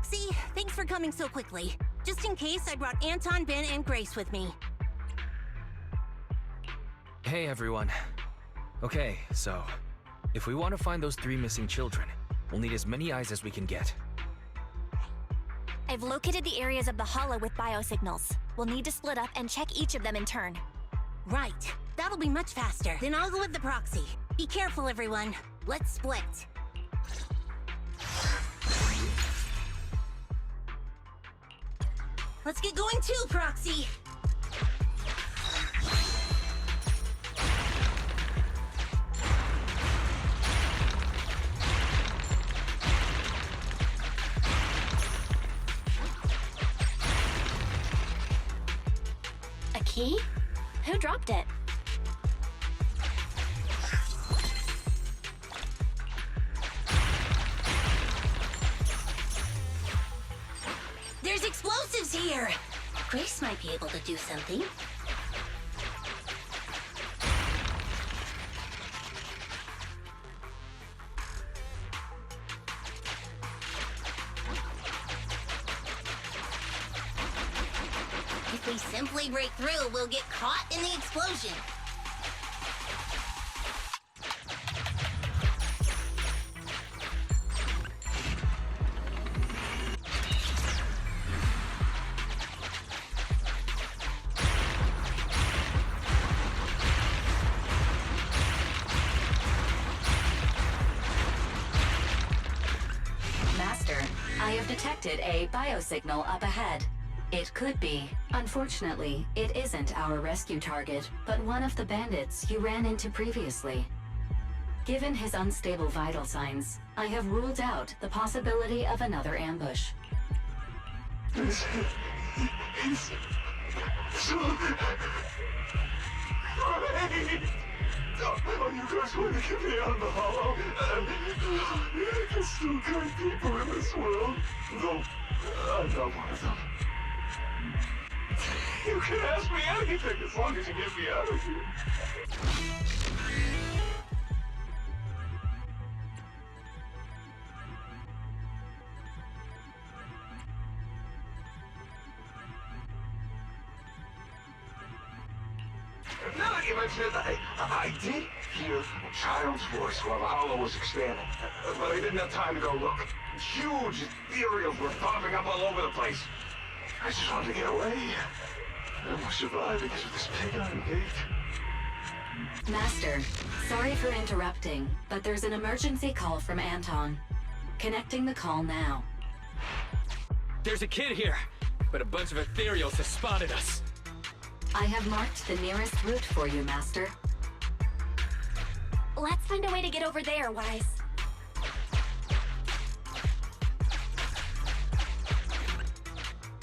Proxy, thanks for coming so quickly. Just in case, I brought Anton, Ben, and Grace with me. Hey everyone. Okay, so if we want to find those 3 missing children, we'll need as many eyes as we can get. I've located the areas of the hollow with biosignals. We'll need to split up and check each of them in turn. Right. That'll be much faster. Then I'll go with the proxy. Be careful, everyone. Let's split. Let's get going too, Proxy! A key? Who dropped it? There's explosives here! Grace might be able to do something. If we simply break through, we'll get caught in the explosion. I have detected a biosignal up ahead. It could be. Unfortunately, it isn't our rescue target, but one of the bandits you ran into previously. Given his unstable vital signs, I have ruled out the possibility of another ambush. He's so great! Oh, you guys want to get me out of the hollow? There's still great people in this world. Though, I'm not one of them. You can ask me anything as long as you get me out of here. Now that you mention it, I did hear a child's voice while the hollow was expanding, but I didn't have time to go look. Huge ethereals were popping up all over the place. I just wanted to get away. I will survive because of this pig iron gate. Master, sorry for interrupting, but there's an emergency call from Anton. Connecting the call now. There's a kid here, but a bunch of ethereals have spotted us. I have marked the nearest route for you, Master. Let's find a way to get over there, Wise.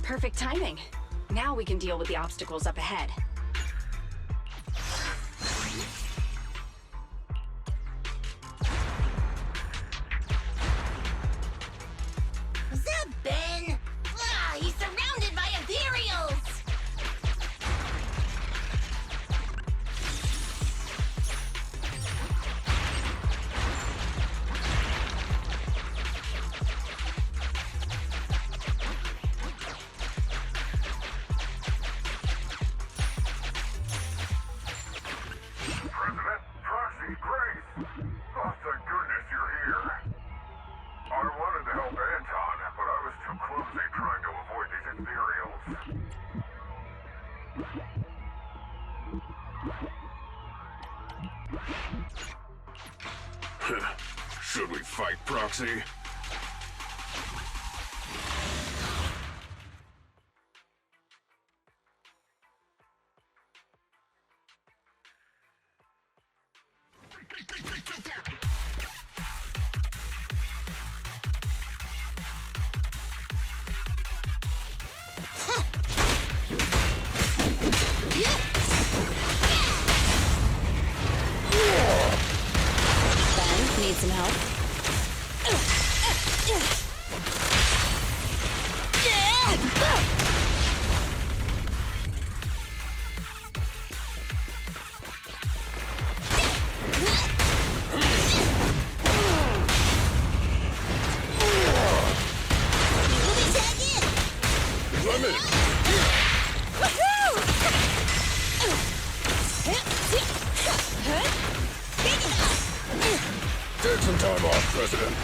Perfect timing. Now we can deal with the obstacles up ahead. Is that Ben? Ah, he's surrounded by ethereals! Should we fight, Proxy? Need some help? I'm in. Take some time off, President.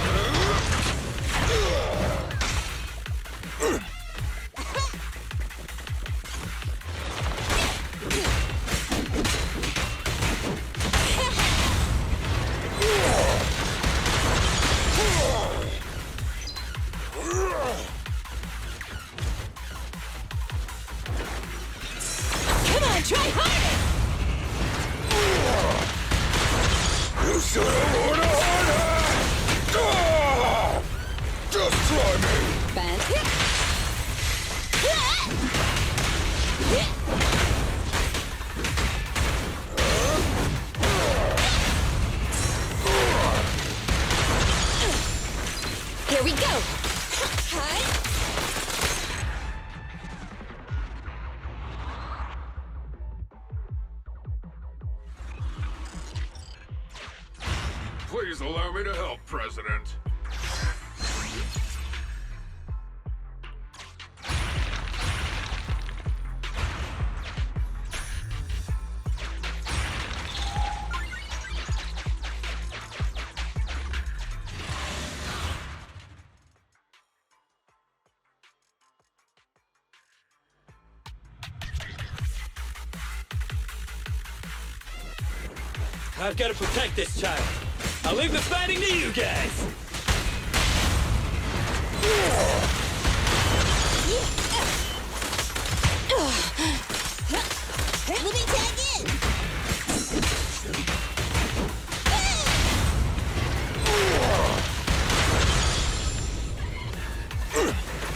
Come on, try harder! You should have worn a hard hat! Ah! Just try me! Here we go! Please allow me to help, President. I've got to protect this child. I'll leave the fighting to you guys. Let me tag in!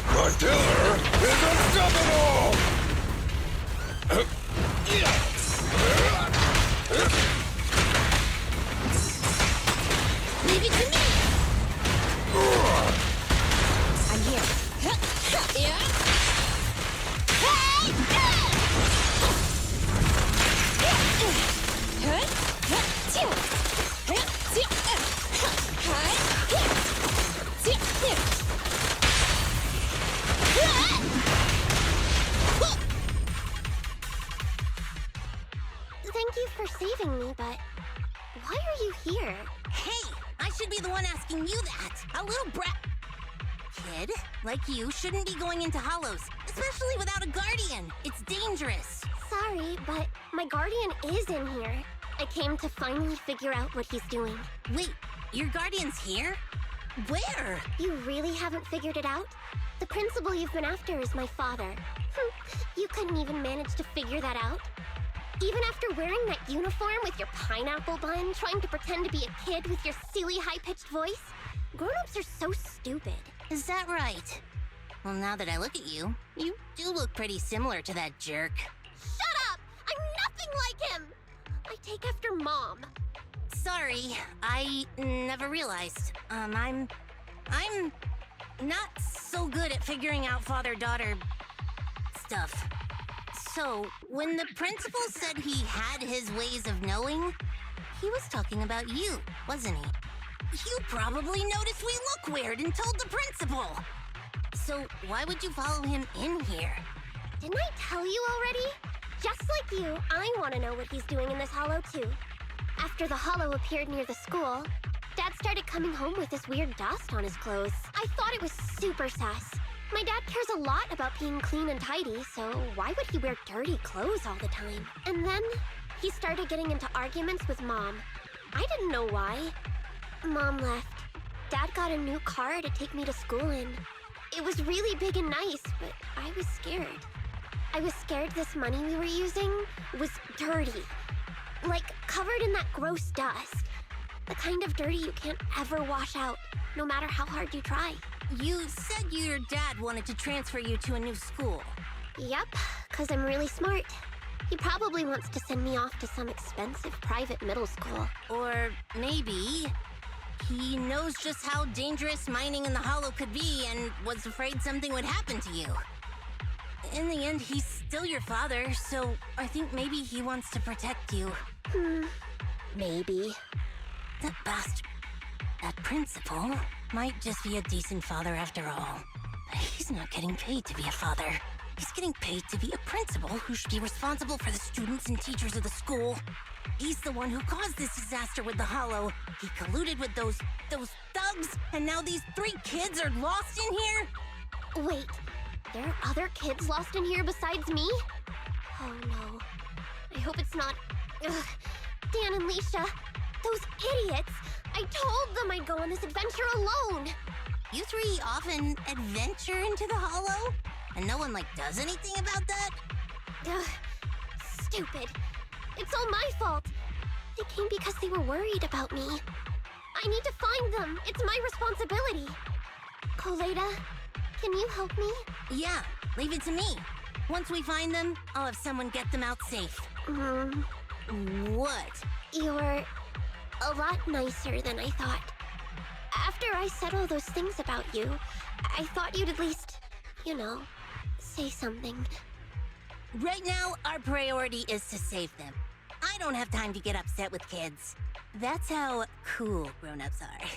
My killer is unstoppable! Leave it to me! I'm here. Yeah? Thank you for saving me, but why are you here? Hey, I should be the one asking you that. A little brat. Kid, like you, shouldn't be going into hollows, especially without a guardian. It's dangerous. Sorry, but my guardian is in here. I came to finally figure out what he's doing. Wait, your guardian's here? Where? You really haven't figured it out? The principal you've been after is my father. You couldn't even manage to figure that out? Even after wearing that uniform with your pineapple bun, trying to pretend to be a kid with your silly high-pitched voice? Grown-ups are so stupid. Is that right? Well, now that I look at you, you do look pretty similar to that jerk. Shut up! I'm nothing like him! I take after Mom. Sorry, I never realized. I'm not so good at figuring out father-daughter stuff. So, when the principal said he had his ways of knowing, he was talking about you, wasn't he? You probably noticed we look weird and told the principal. So, why would you follow him in here? Didn't I tell you already? Just like you, I want to know what he's doing in this hollow too. After the hollow appeared near the school, Dad started coming home with this weird dust on his clothes. I thought it was super sus. My dad cares a lot about being clean and tidy, so why would he wear dirty clothes all the time? And then he started getting into arguments with Mom. I didn't know why. Mom left. Dad got a new car to take me to school in. It was really big and nice, but I was scared. I was scared this money we were using was dirty. Like, covered in that gross dust. The kind of dirty you can't ever wash out, no matter how hard you try. You said your dad wanted to transfer you to a new school. Yep, 'cause I'm really smart. He probably wants to send me off to some expensive private middle school. Or maybe he knows just how dangerous mining in the hollow could be and was afraid something would happen to you. In the end, he's still your father, so I think maybe he wants to protect you. Maybe. That bastard, that principal, might just be a decent father after all. He's not getting paid to be a father. He's getting paid to be a principal who should be responsible for the students and teachers of the school. He's the one who caused this disaster with the Hollow. He colluded with those thugs, and now these 3 kids are lost in here? Wait, there are other kids lost in here besides me? Oh no. I hope it's not... Ugh. Dan and Leisha, those idiots! I told them I'd go on this adventure alone! You 3 often adventure into the Hollow? And no one, does anything about that? Ugh. Stupid. It's all my fault. They came because they were worried about me. I need to find them. It's my responsibility. Koleda, can you help me? Yeah, leave it to me. Once we find them, I'll have someone get them out safe. What? You're a lot nicer than I thought. After I said all those things about you, I thought you'd at least, say something. Right now, our priority is to save them. I don't have time to get upset with kids. That's how cool grown-ups are.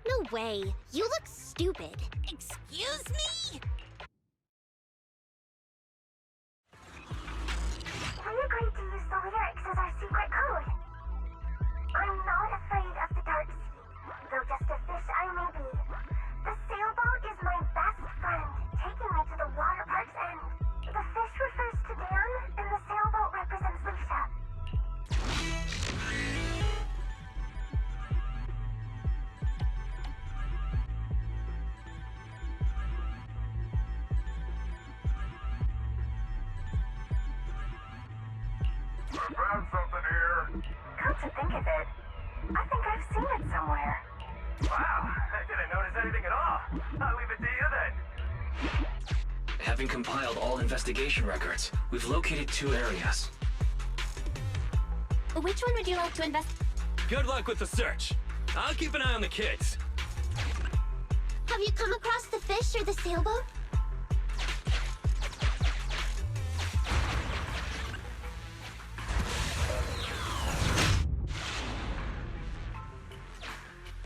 No way. You look stupid. Excuse me? We agreed to use the lyrics as our secret code. I'm not afraid of the dark sea, though just a fish I may be. The sailboat is my best friend, taking me to the water park's end. The fish refers to Dan, and the sailboat represents Leisha. I found something here. Come to think of it, I think I've seen it somewhere. Wow, I didn't notice anything at all. I'll leave it to you then. Having compiled all investigation records, we've located 2 areas. Which one would you like to invest? Good luck with the search. I'll keep an eye on the kids. Have you come across the fish or the sailboat?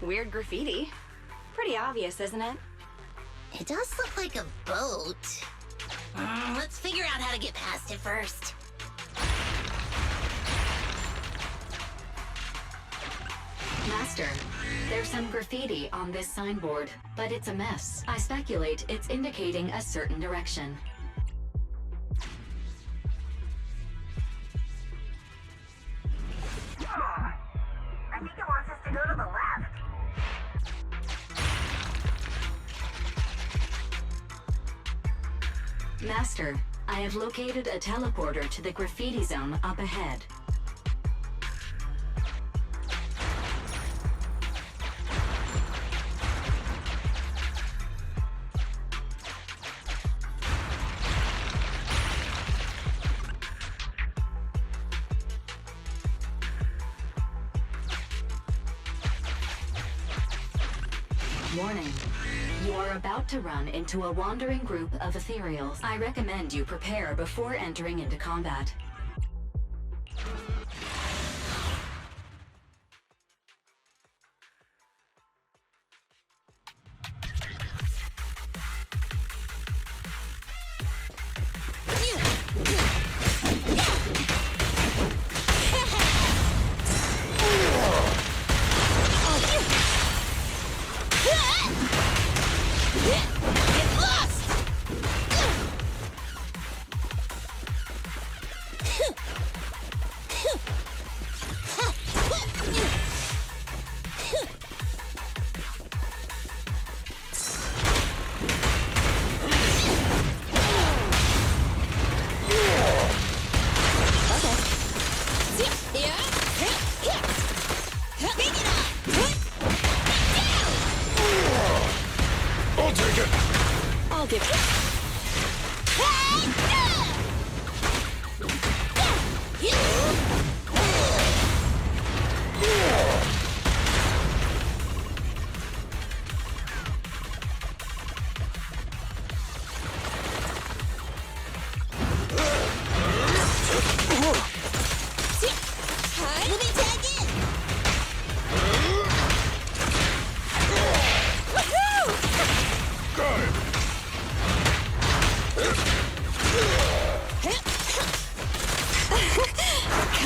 Weird graffiti. Pretty obvious, isn't it? It does look like a boat. Let's figure out how to get past it first. Master, there's some graffiti on this signboard, but it's a mess. I speculate it's indicating a certain direction. I think it wants us to go to the left. Master, I have located a teleporter to the graffiti zone up ahead. Warning. You are about to run into a wandering group of ethereals. I recommend you prepare before entering into combat. I'll give it.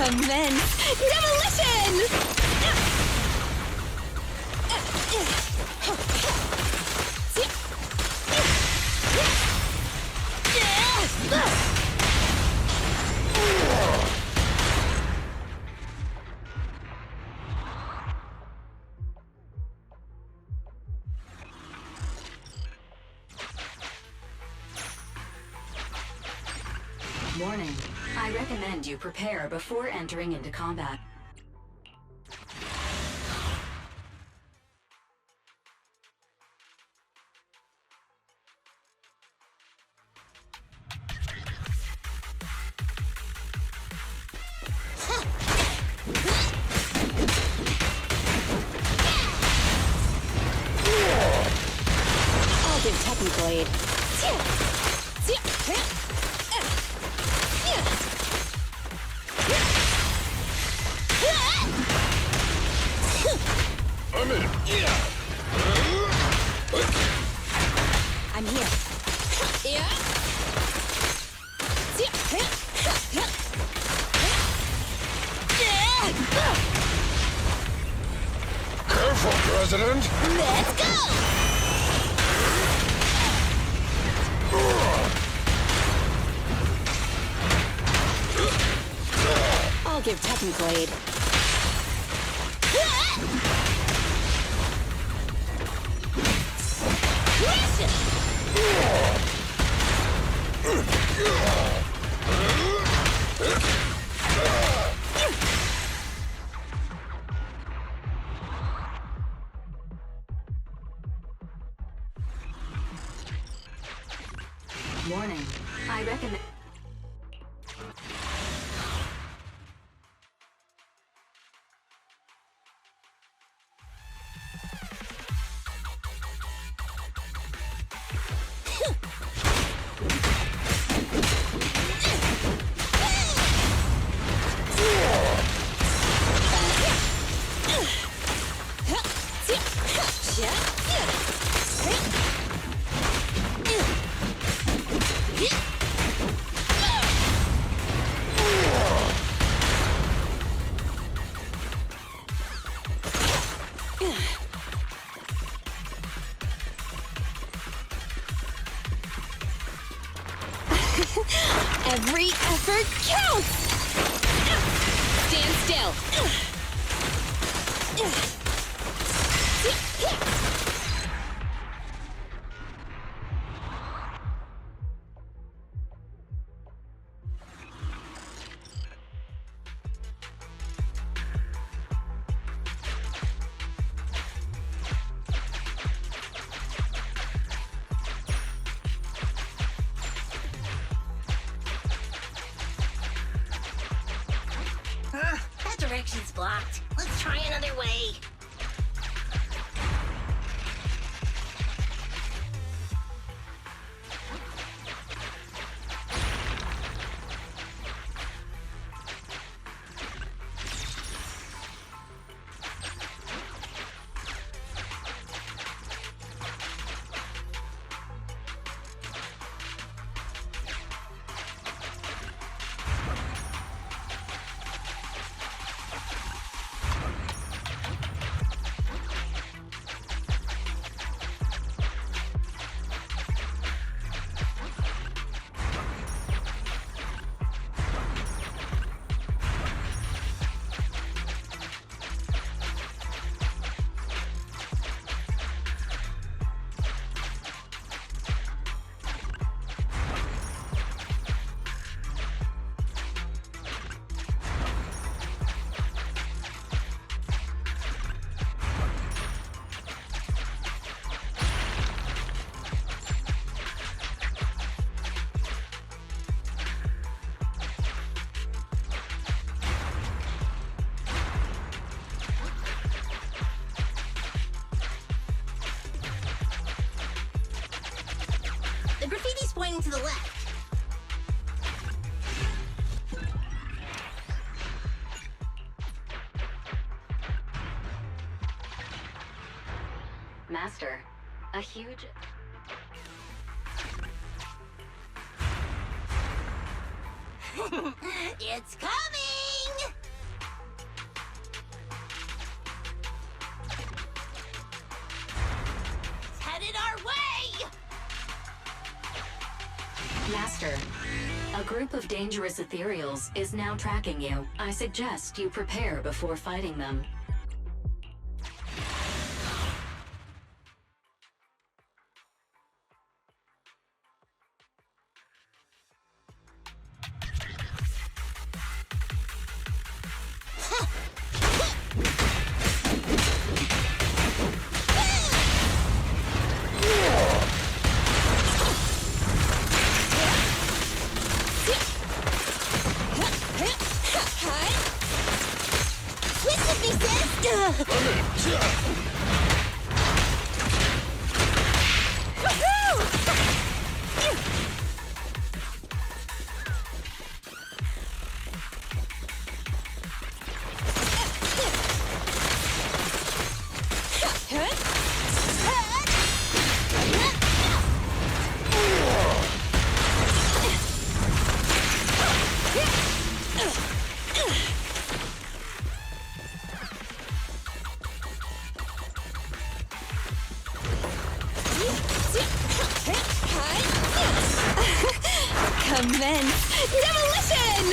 Commence demolition! Warning. I recommend you prepare before entering into combat. I'll give technical aid. I'm in. I'm here. Careful, President. Let's go! I'll give technical aid. Warning. I recommend... Every effort counts! Stand still. That direction's blocked. Let's try another way. The graffiti's pointing to the left. Master, a huge... It's coming! Master, a group of dangerous ethereals is now tracking you. I suggest you prepare before fighting them. Commence demolition!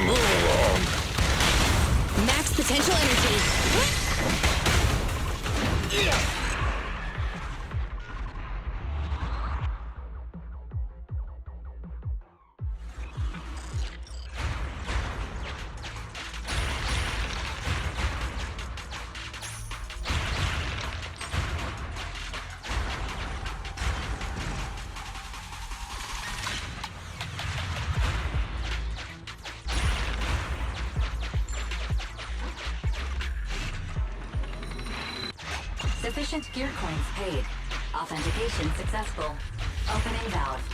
Move along. Max potential energy. Sufficient gear coins paid. Authentication successful. Opening valve.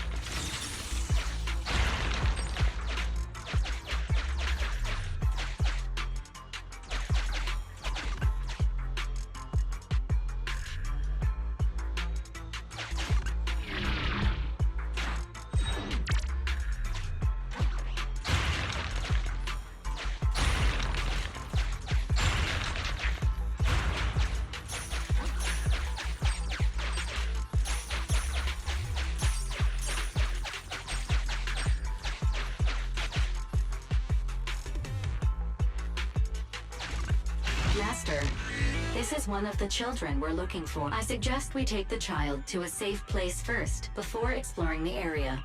Master, this is one of the children we're looking for. I suggest we take the child to a safe place first, before exploring the area.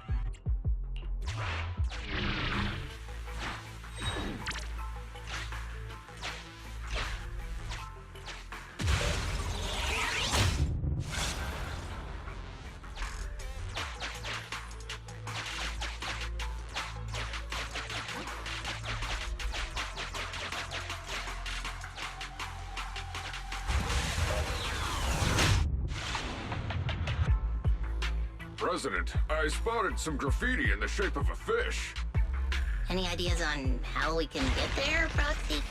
President, I spotted some graffiti in the shape of a fish. Any ideas on how we can get there, Proxy?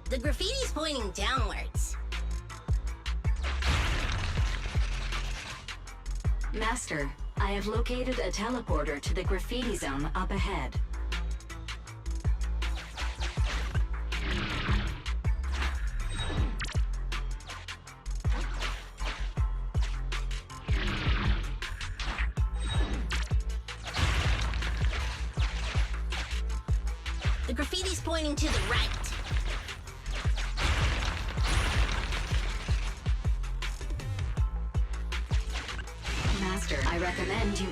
The graffiti's pointing downwards. Master, I have located a teleporter to the graffiti zone up ahead. The graffiti's pointing to the right. Master, I recommend you...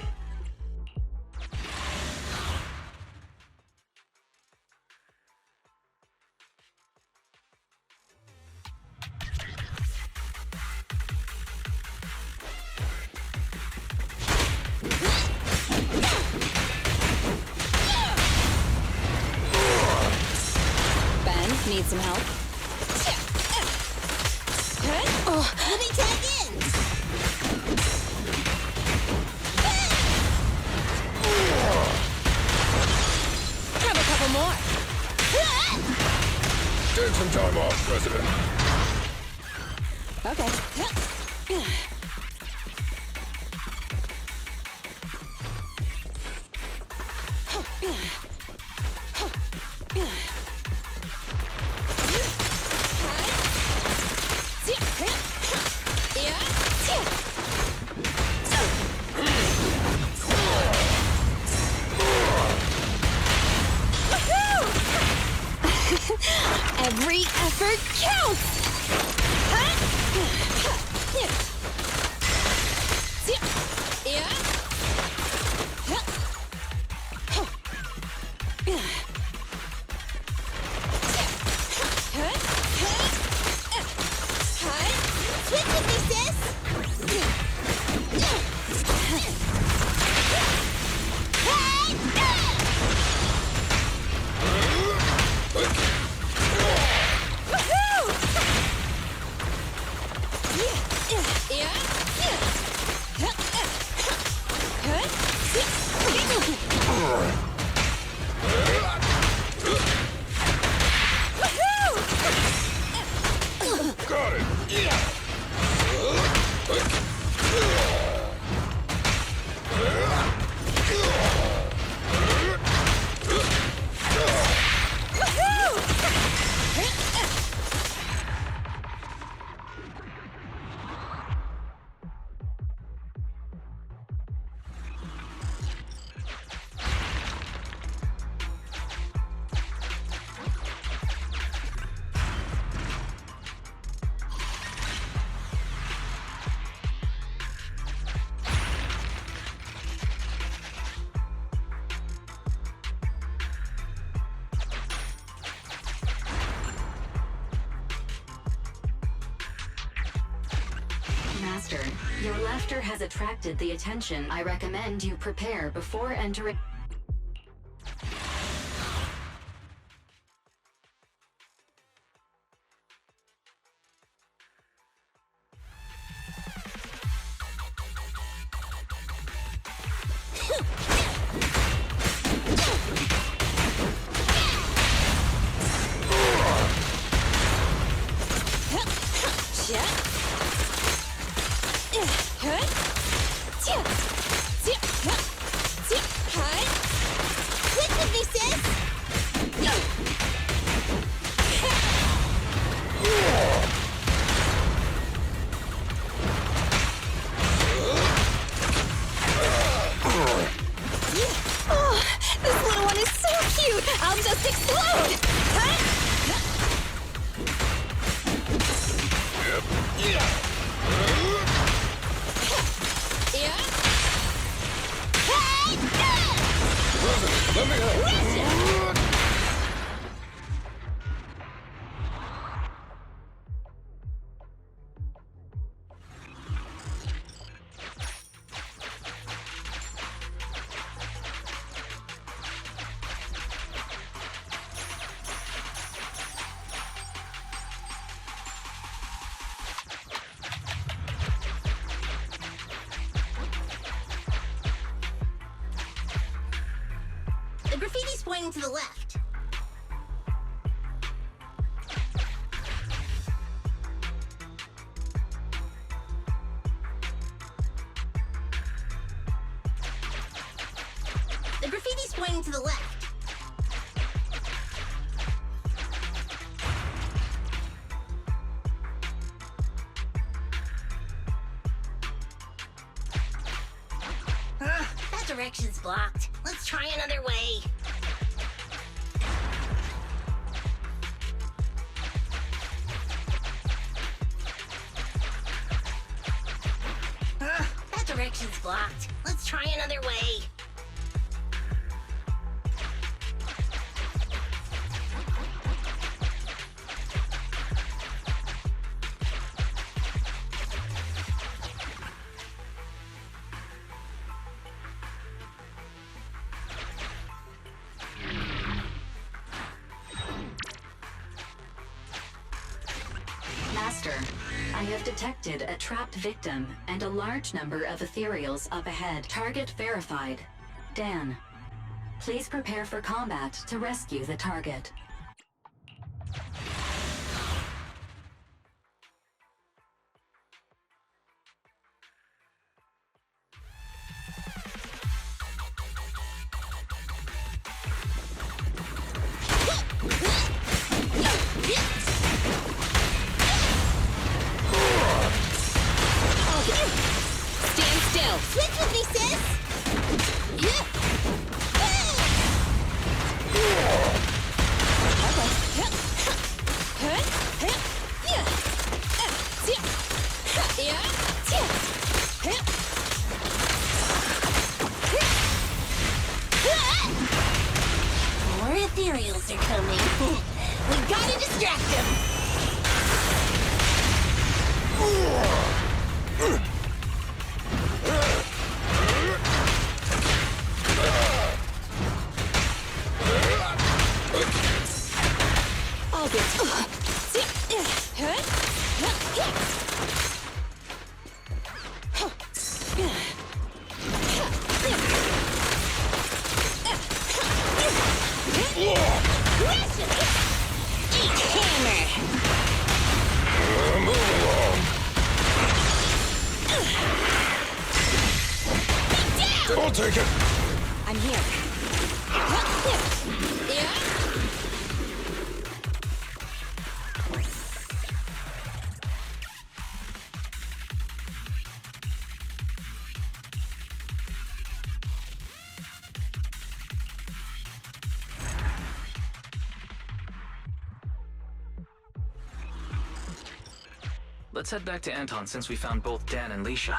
Need some help? Oh, let me tag in! Grab a couple more. Take some time off, President. Okay. Got it! Master, your laughter has attracted the attention. I recommend you prepare before entering. This little one is so cute! I'll just explode! Let me help! The graffiti's pointing to the left. The graffiti's pointing to the left. That direction's blocked. Let's try another way. That direction's blocked. Let's try another way. Master, I have detected a trapped victim and a large number of ethereals up ahead. Target verified. Dan, please prepare for combat to rescue the target. Stand still! Switch with me, sis! I'll take it. I'm here. Yeah. Let's head back to Anton since we found both Dan and Leisha.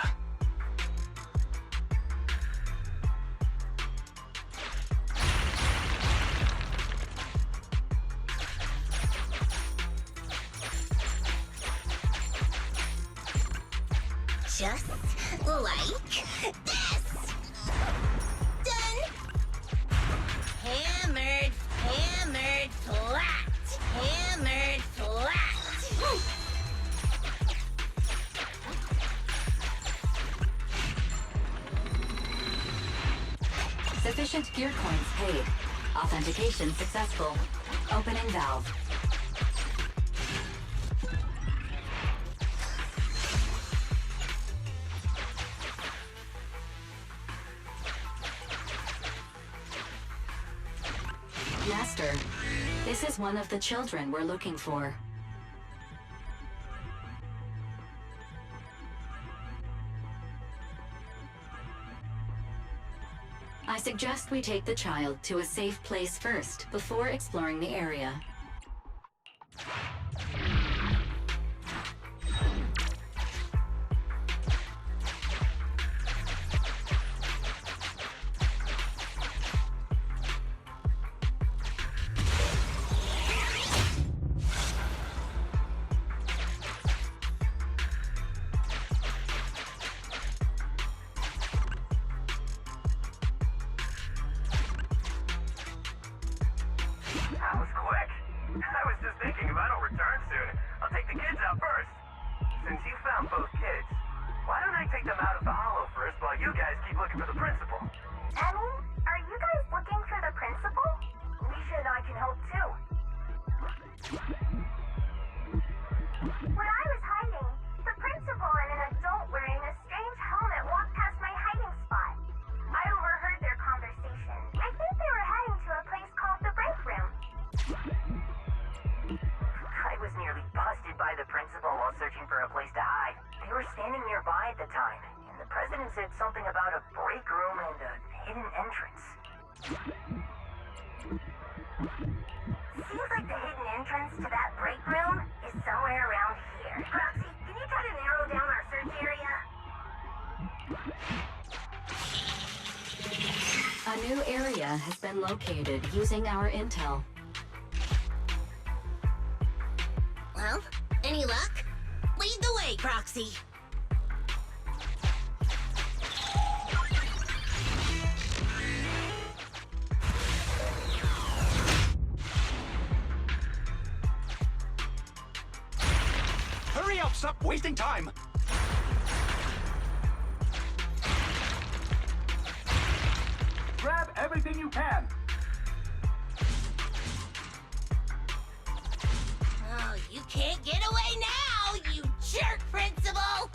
Just like this. Done. Hammered, hammered, flat. Hammered, flat. Sufficient gear coins paid. Authentication successful. Opening valve. Master, this is one of the children we're looking for. I suggest we take the child to a safe place first, before exploring the area. That was quick. I was just thinking if I don't return soon, I'll take the kids out first. Since you found both kids, why don't I take them out of the hollow first while you guys keep looking for the principal? Emmy, are you guys looking for the principal? Leisha and I can help too. When I was hiding, the principal and an adult wearing a strange helmet walked past my hiding spot. I overheard their conversation. I think they were heading to a place called the break room. I was nearly busted by the principal while searching for a place to hide. They were standing nearby at the time, and the president said something about a break room and a hidden entrance. Seems like the hidden entrance to that break room is somewhere around here. Roxy, can you try to narrow down our search area? A new area has been located using our intel. Well, any luck? Lead the way, Proxy. Hurry up, stop wasting time! Grab everything you can! Oh, you can't get away now, you jerk, Principal!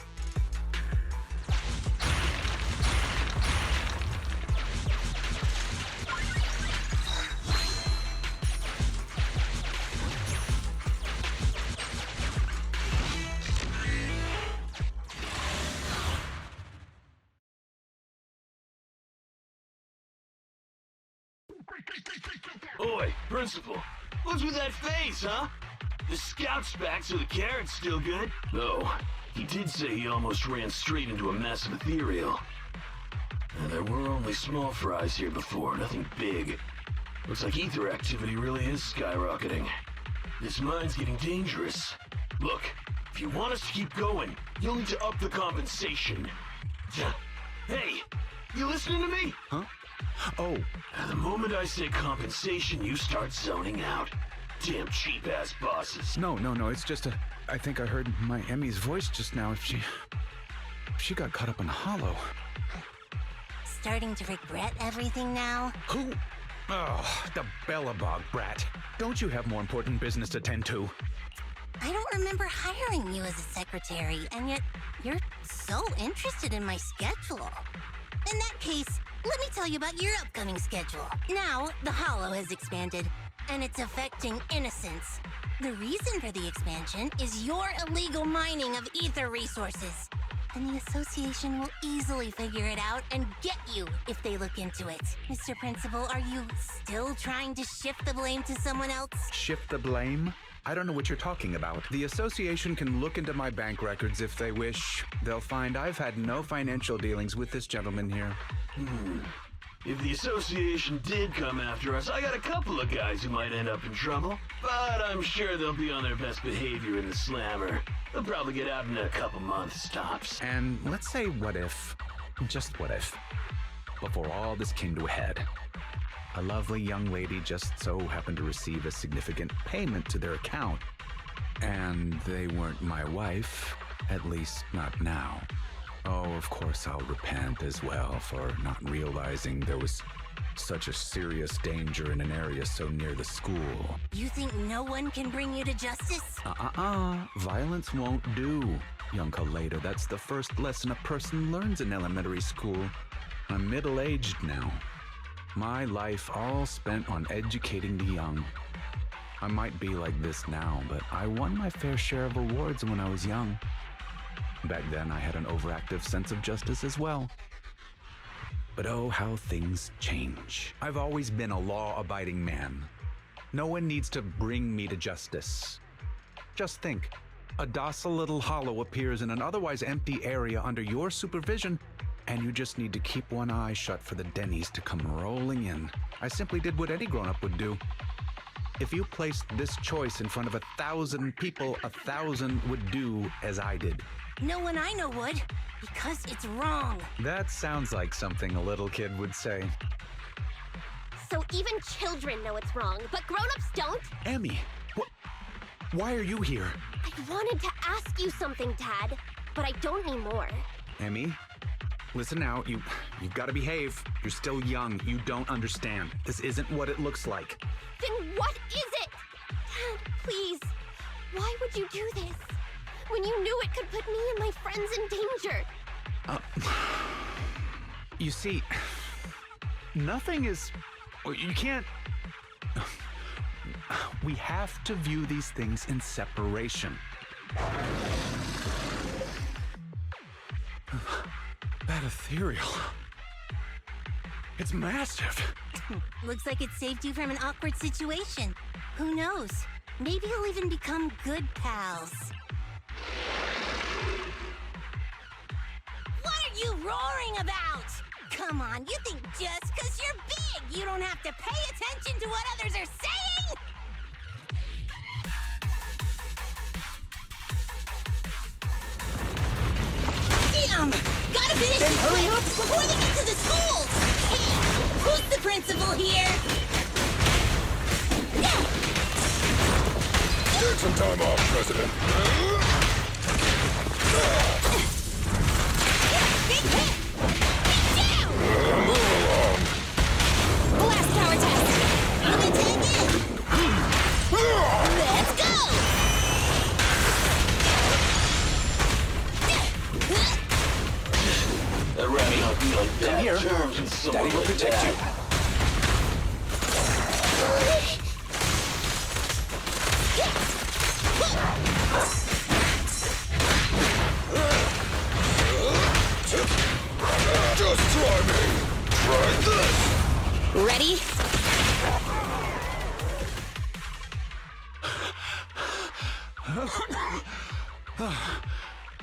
Oi, Principal. What's with that face, huh? The scout's back, so the carrot's still good? No. He did say he almost ran straight into a massive ethereal. And there were only small fries here before, nothing big. Looks like ether activity really is skyrocketing. This mine's getting dangerous. Look, if you want us to keep going, you'll need to up the compensation. Hey, you listening to me? Huh? Oh. At the moment I say compensation, you start zoning out. Damn cheap-ass bosses. No, it's just I think I heard my Emmy's voice just now. If she got caught up in Hollow. Starting to regret everything now? Who? Oh, the Bellabog brat. Don't you have more important business to tend to? I don't remember hiring you as a secretary, and yet you're so interested in my schedule. In that case, let me tell you about your upcoming schedule. Now, the Hollow has expanded, and it's affecting innocents. The reason for the expansion is your illegal mining of ether resources. And the association will easily figure it out and get you if they look into it. Mr. Principal, are you still trying to shift the blame to someone else? Shift the blame? I don't know what you're talking about. The association can look into my bank records if they wish. They'll find I've had no financial dealings with this gentleman here. If the association did come after us, I got a couple of guys who might end up in trouble. But I'm sure they'll be on their best behavior in the slammer. They'll probably get out in a couple months, tops. And let's say what if, just what if, before all this came to a head, a lovely young lady just so happened to receive a significant payment to their account. And they weren't my wife, at least not now. Oh, of course I'll repent as well for not realizing there was such a serious danger in an area so near the school. You think no one can bring you to justice? Violence won't do, young Koleda. That's the first lesson a person learns in elementary school. I'm middle-aged now. My life all spent on educating the young. I might be like this now, but I won my fair share of awards when I was young. Back then, I had an overactive sense of justice as well. But oh, how things change. I've always been a law-abiding man. No one needs to bring me to justice. Just think, a docile little hollow appears in an otherwise empty area under your supervision, and you just need to keep one eye shut for the Denny's to come rolling in. I simply did what any grown-up would do. If you placed this choice in front of 1,000 people, 1,000 would do as I did. No one I know would, because it's wrong. That sounds like something a little kid would say. So even children know it's wrong, but grown-ups don't? Emmy, why are you here? I wanted to ask you something, Dad, but I don't anymore. Emmy, listen now, you've got to behave. You're still young. You don't understand. This isn't what it looks like. Then what is it? Dad, please. Why would you do this? When you knew it could put me and my friends in danger. You see, nothing is... You can't... We have to view these things in separation. That ethereal... It's massive. Looks like it saved you from an awkward situation. Who knows? Maybe you'll even become good pals. What are you roaring about? Come on, you think just because you're big, you don't have to pay attention to what others are saying? Damn! Gotta finish this hurry up before they get to the schools! Hey, who's the principal here? Take some time off, President. Big hit! Get down! Move along. Blast power test! I'm gonna tag in! Let's go! I'd rather not be on bad here. terms with someone Daddy will like protect that. you. Just try me. Try this. Ready?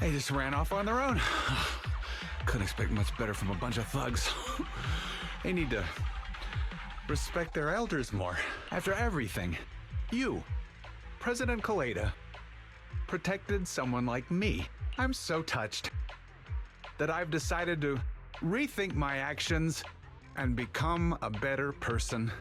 They just ran off on their own. Couldn't expect much better from a bunch of thugs. They need to respect their elders more. After everything, you, President Koleda, protected someone like me. I'm so touched that I've decided to rethink my actions and become a better person.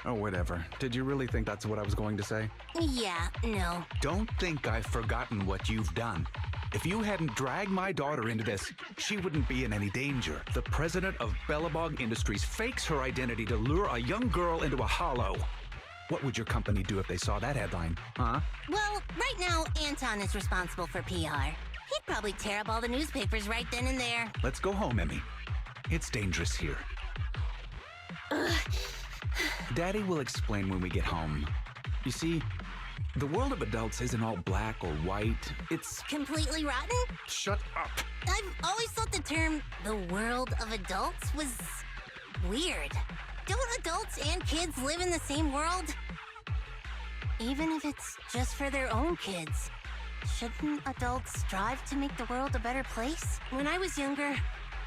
Oh, whatever. Did you really think that's what I was going to say? Yeah, no. Don't think I've forgotten what you've done. If you hadn't dragged my daughter into this, she wouldn't be in any danger. The president of Bellabog Industries fakes her identity to lure a young girl into a hollow. What would your company do if they saw that headline, huh? Well, right now, Anton is responsible for PR. He'd probably tear up all the newspapers right then and there. Let's go home, Emmy. It's dangerous here. Daddy will explain when we get home. You see, the world of adults isn't all black or white. It's completely rotten? Shut up. I've always thought the term the world of adults was weird. Don't adults and kids live in the same world? Even if it's just for their own kids. Shouldn't adults strive to make the world a better place? When I was younger,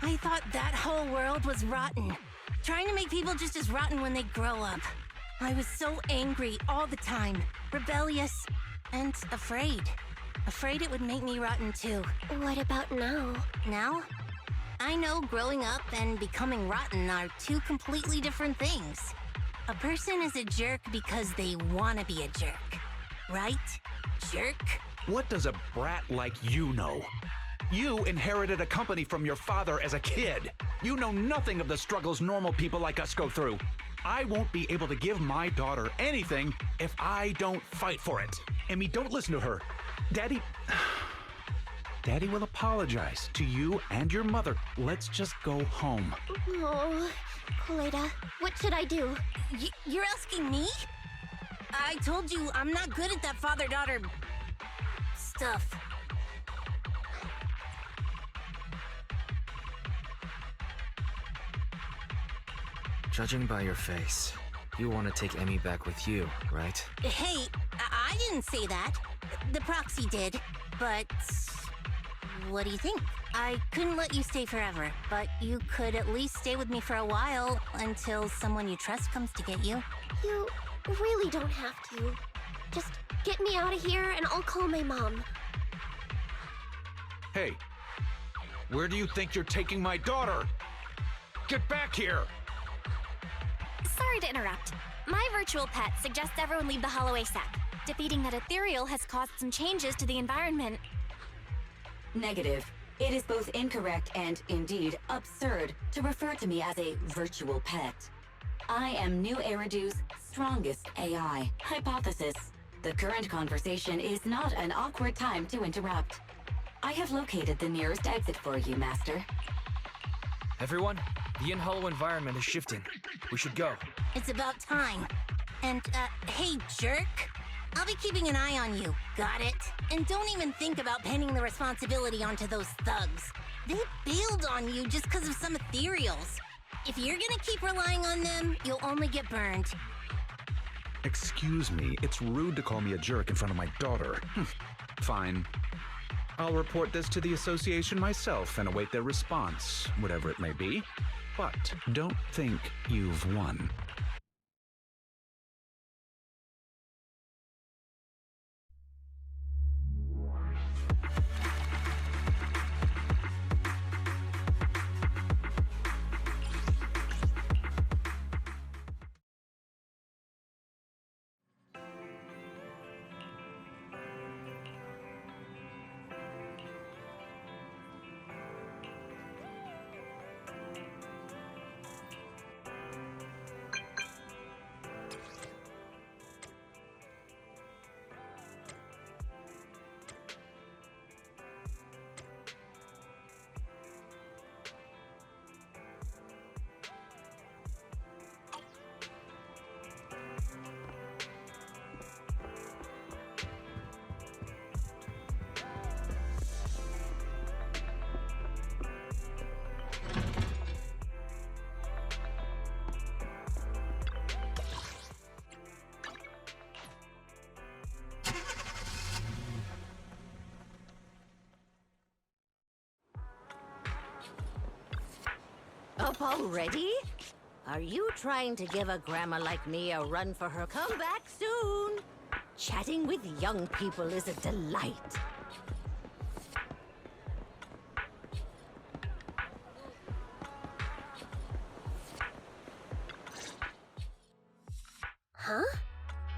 I thought that whole world was rotten. Trying to make people just as rotten when they grow up. I was so angry all the time, rebellious, and afraid. Afraid it would make me rotten too. What about now? Now? I know growing up and becoming rotten are two completely different things. A person is a jerk because they want to be a jerk. Right? Jerk? What does a brat like you know? You inherited a company from your father as a kid. You know nothing of the struggles normal people like us go through. I won't be able to give my daughter anything if I don't fight for it. Amy, don't listen to her. Daddy will apologize to you and your mother. Let's just go home. Oh, Koleda, what should I do? You're asking me? I told you I'm not good at that father-daughter stuff. Judging by your face, you want to take Emmy back with you, right? Hey, I didn't say that. The proxy did, but what do you think? I couldn't let you stay forever, but you could at least stay with me for a while until someone you trust comes to get you. You really don't have to. Just get me out of here and I'll call my mom. Hey, where do you think you're taking my daughter? Get back here! Sorry to interrupt. My virtual pet suggests everyone leave the Hollow ASAP. Defeating that ethereal has caused some changes to the environment. Negative. It is both incorrect and, indeed, absurd to refer to me as a virtual pet. I am New Eridu's strongest AI. Hypothesis. The current conversation is not an awkward time to interrupt. I have located the nearest exit for you, Master. Everyone, the in-hollow environment is shifting. We should go. It's about time. And, hey, jerk. I'll be keeping an eye on you. Got it? And don't even think about pinning the responsibility onto those thugs. They bailed on you just because of some ethereals. If you're gonna keep relying on them, you'll only get burned. Excuse me, it's rude to call me a jerk in front of my daughter. Fine. I'll report this to the association myself and await their response, whatever it may be. But don't think you've won. Up already? Are you trying to give a grandma like me a run for her comeback soon? Chatting with young people is a delight. Huh?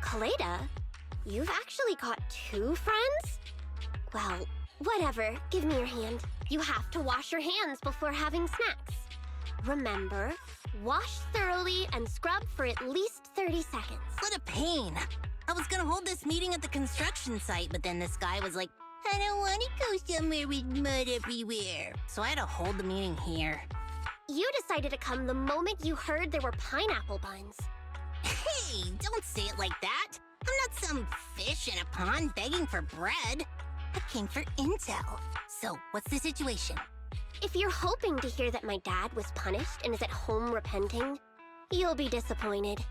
Koleda? You've actually got 2 friends? Well, whatever. Give me your hand. You have to wash your hands before having snacks. Remember, wash thoroughly and scrub for at least 30 seconds. What a pain. I was gonna hold this meeting at the construction site, but then this guy was like, I don't want to go somewhere with mud everywhere. So I had to hold the meeting here. You decided to come the moment you heard there were pineapple buns. Hey, don't say it like that. I'm not some fish in a pond begging for bread. I came for intel. So, what's the situation? If you're hoping to hear that my dad was punished and is at home repenting, you'll be disappointed.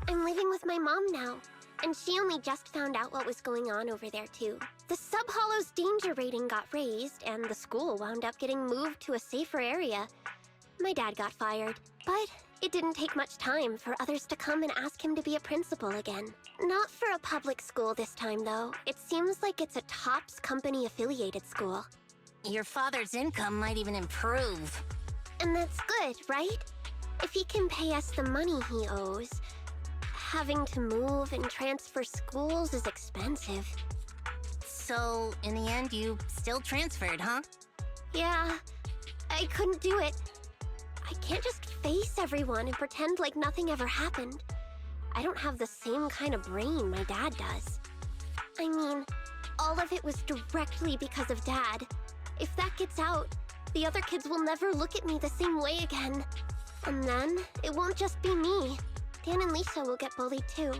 I'm living with my mom now, and she only just found out what was going on over there too. The Sub-Hollow's danger rating got raised, and the school wound up getting moved to a safer area. My dad got fired, but it didn't take much time for others to come and ask him to be a principal again. Not for a public school this time, though. It seems like it's a Topps company-affiliated school. Your father's income might even improve. And that's good, right? If he can pay us the money he owes. Having to move and transfer schools is expensive. So, in the end, you still transferred, huh? Yeah, I couldn't do it. I can't just face everyone and pretend like nothing ever happened. I don't have the same kind of brain my dad does. I mean, all of it was directly because of Dad. If that gets out, the other kids will never look at me the same way again. And then, it won't just be me. Dan and Lisa will get bullied too.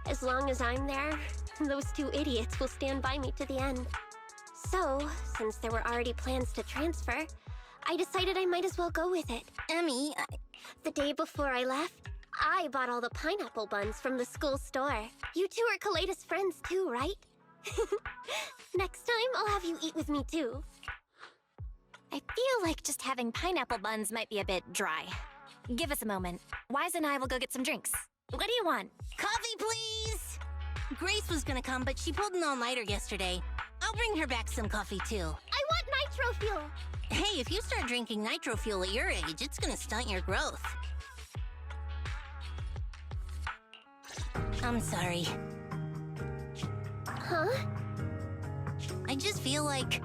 As long as I'm there, those two idiots will stand by me to the end. So, since there were already plans to transfer, I decided I might as well go with it. Emmy, The day before I left, I bought all the pineapple buns from the school store. You two are Koleda's friends too, right? Next time, I'll have you eat with me too. I feel like just having pineapple buns might be a bit dry. Give us a moment. Wise and I will go get some drinks. What do you want? Coffee, please! Grace was gonna come, but she pulled an all-nighter yesterday. I'll bring her back some coffee, too. I want nitro fuel! Hey, if you start drinking nitro fuel at your age, it's gonna stunt your growth. I'm sorry. Huh? I just feel like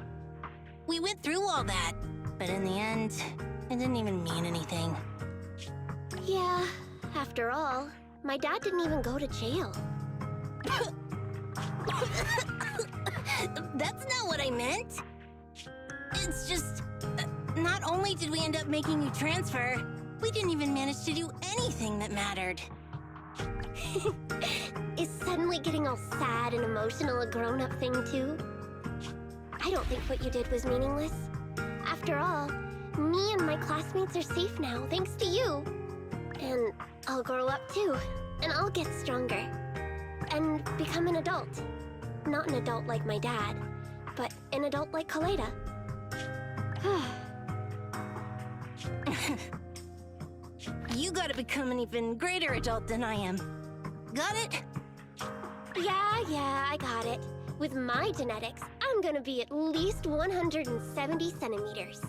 we went through all that, but in the end, it didn't even mean anything. Yeah, after all, my dad didn't even go to jail. That's not what I meant. It's just, not only did we end up making you transfer, we didn't even manage to do anything that mattered. Is suddenly getting all sad and emotional a grown-up thing too? I don't think what you did was meaningless. After all, me and my classmates are safe now, thanks to you. And I'll grow up too, and I'll get stronger. And become an adult. Not an adult like my dad, but an adult like Koleda. You gotta become an even greater adult than I am. Got it? Yeah, I got it. With my genetics, I'm gonna be at least 170 centimeters.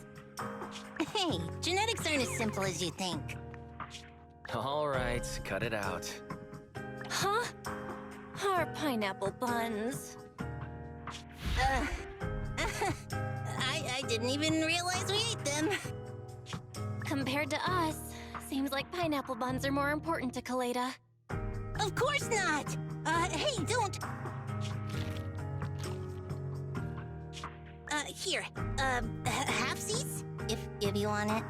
Hey, genetics aren't as simple as you think. All right, cut it out. Huh? Our pineapple buns. I didn't even realize we ate them. Compared to us, seems like pineapple buns are more important to Koleda. Of course not! Hey, don't! Here, halfsies? If you want it.